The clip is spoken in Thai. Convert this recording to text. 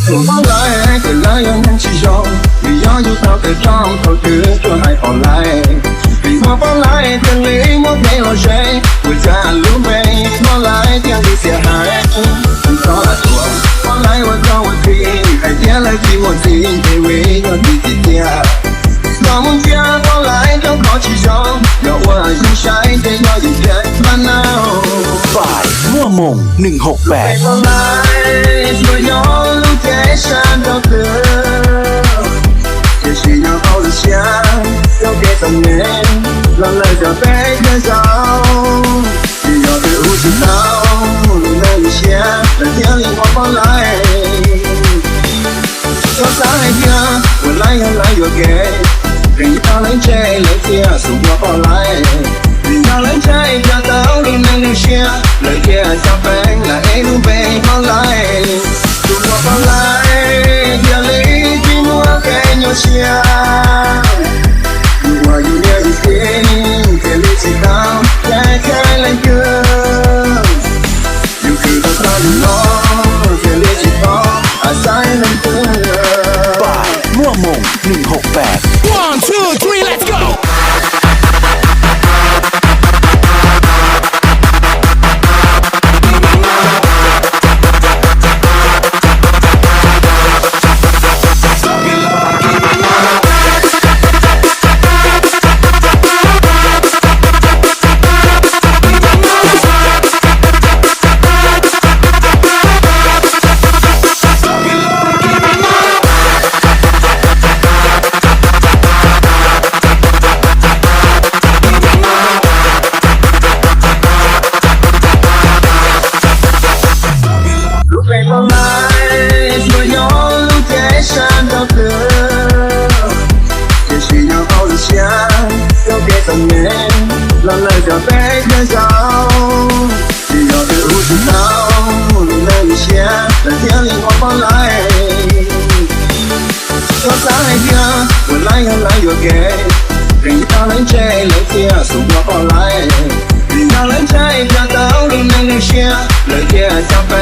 从头来，跟那样人起手，你要有道德装，头ถือตัวให้ออนไลน์ปีมาฟ้าไล่ทะเลมองไม่ว่าใช่ว่าจะรู้ไหมฟ้าไล่เที่ยงที่เสียหายทั้งต่อตัวฟ้าไล่ว่าต้องว่าทีให้เที่ยงและที่ว่าทีทีวียอดดีที่เที่ย老梦家ฟ้าไล่ต้องขอ起手要我ยิ่งใช้แต่要ยิ่งเจ็บมันเอาฝ่ายมั่วมง168ฟ้าไล่所有路给山都得也许要好的想要给3年让人家被看上只要对无知道路能一些让天灵光放来说啥来听我来呀来又给人家来接来接送我跑来人家来接家到你能留下来接下班来路被跑来送我跑来家里寂寞给我下我有点一天给你知道再开来个有可能他的我给你知道还在那个ฝ่ายมั่วมง168 1 2 3 let's go让人家被看上只要对无知道路能一些让天灵光放来说啥来听我来呀来又给人家来接来接送我跑来人家来接家到你能留下来接下班